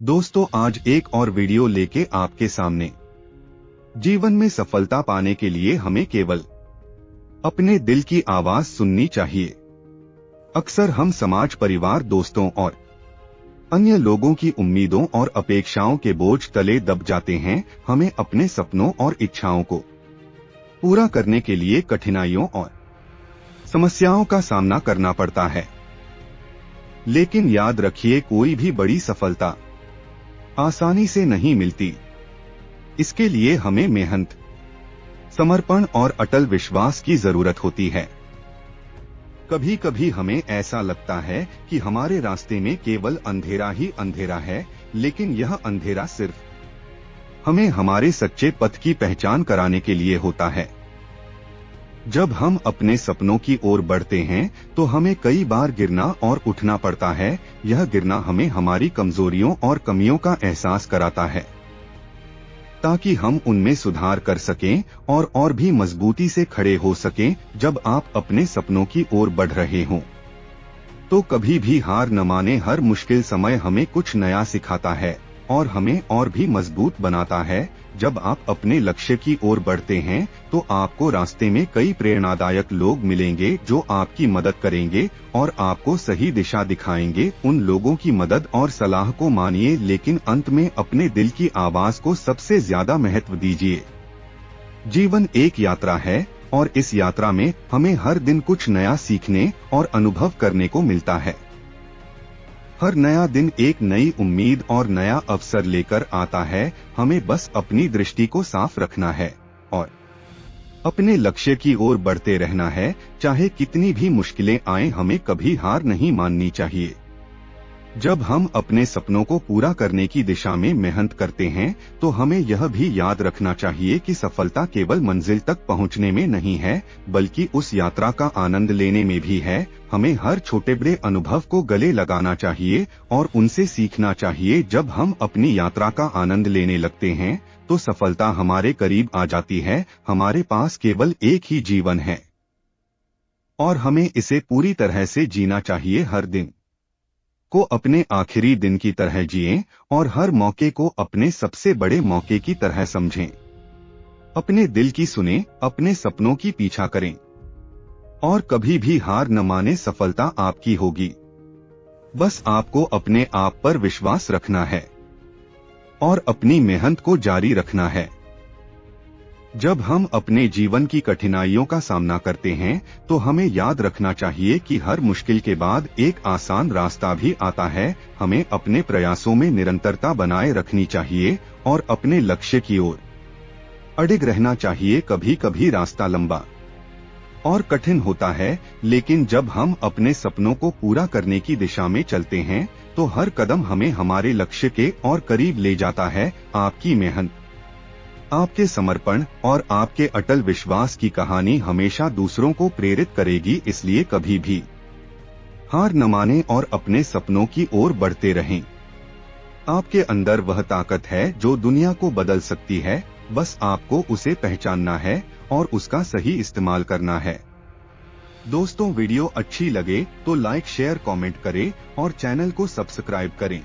दोस्तों, आज एक और वीडियो लेके आपके सामने। जीवन में सफलता पाने के लिए हमें केवल अपने दिल की आवाज सुननी चाहिए। अक्सर हम समाज, परिवार, दोस्तों और अन्य लोगों की उम्मीदों और अपेक्षाओं के बोझ तले दब जाते हैं। हमें अपने सपनों और इच्छाओं को पूरा करने के लिए कठिनाइयों और समस्याओं का सामना करना पड़ता है। लेकिन याद रखिए, कोई भी बड़ी सफलता आसानी से नहीं मिलती। इसके लिए हमें मेहनत, समर्पण और अटल विश्वास की जरूरत होती है। कभी कभी हमें ऐसा लगता है कि हमारे रास्ते में केवल अंधेरा ही अंधेरा है, लेकिन यह अंधेरा सिर्फ हमें हमारे सच्चे पथ की पहचान कराने के लिए होता है। जब हम अपने सपनों की ओर बढ़ते हैं तो हमें कई बार गिरना और उठना पड़ता है। यह गिरना हमें हमारी कमजोरियों और कमियों का एहसास कराता है, ताकि हम उनमें सुधार कर सकें और भी मजबूती से खड़े हो सकें। जब आप अपने सपनों की ओर बढ़ रहे हों तो कभी भी हार न माने। हर मुश्किल समय हमें कुछ नया सिखाता है और हमें और भी मजबूत बनाता है। जब आप अपने लक्ष्य की ओर बढ़ते हैं तो आपको रास्ते में कई प्रेरणादायक लोग मिलेंगे जो आपकी मदद करेंगे और आपको सही दिशा दिखाएंगे। उन लोगों की मदद और सलाह को मानिए, लेकिन अंत में अपने दिल की आवाज को सबसे ज्यादा महत्व दीजिए। जीवन एक यात्रा है और इस यात्रा में हमें हर दिन कुछ नया सीखने और अनुभव करने को मिलता है। हर नया दिन एक नई उम्मीद और नया अवसर लेकर आता है। हमें बस अपनी दृष्टि को साफ रखना है और अपने लक्ष्य की ओर बढ़ते रहना है। चाहे कितनी भी मुश्किलें आएं, हमें कभी हार नहीं माननी चाहिए। जब हम अपने सपनों को पूरा करने की दिशा में मेहनत करते हैं तो हमें यह भी याद रखना चाहिए कि सफलता केवल मंजिल तक पहुंचने में नहीं है, बल्कि उस यात्रा का आनंद लेने में भी है। हमें हर छोटे बड़े अनुभव को गले लगाना चाहिए और उनसे सीखना चाहिए। जब हम अपनी यात्रा का आनंद लेने लगते हैं तो सफलता हमारे करीब आ जाती है। हमारे पास केवल एक ही जीवन है और हमें इसे पूरी तरह से जीना चाहिए। हर दिन को अपने आखिरी दिन की तरह जिएं और हर मौके को अपने सबसे बड़े मौके की तरह समझें। अपने दिल की सुने, अपने सपनों की पीछा करें और कभी भी हार न माने। सफलता आपकी होगी, बस आपको अपने आप पर विश्वास रखना है और अपनी मेहनत को जारी रखना है। जब हम अपने जीवन की कठिनाइयों का सामना करते हैं तो हमें याद रखना चाहिए कि हर मुश्किल के बाद एक आसान रास्ता भी आता है। हमें अपने प्रयासों में निरंतरता बनाए रखनी चाहिए और अपने लक्ष्य की ओर अडिग रहना चाहिए। कभी कभी रास्ता लंबा और कठिन होता है, लेकिन जब हम अपने सपनों को पूरा करने की दिशा में चलते हैं तो हर कदम हमें हमारे लक्ष्य के और करीब ले जाता है। आपकी मेहनत, आपके समर्पण और आपके अटल विश्वास की कहानी हमेशा दूसरों को प्रेरित करेगी। इसलिए कभी भी हार न माने और अपने सपनों की ओर बढ़ते रहें। आपके अंदर वह ताकत है जो दुनिया को बदल सकती है। बस आपको उसे पहचानना है और उसका सही इस्तेमाल करना है। दोस्तों, वीडियो अच्छी लगे तो लाइक, शेयर, कमेंट करें और चैनल को सब्सक्राइब करें।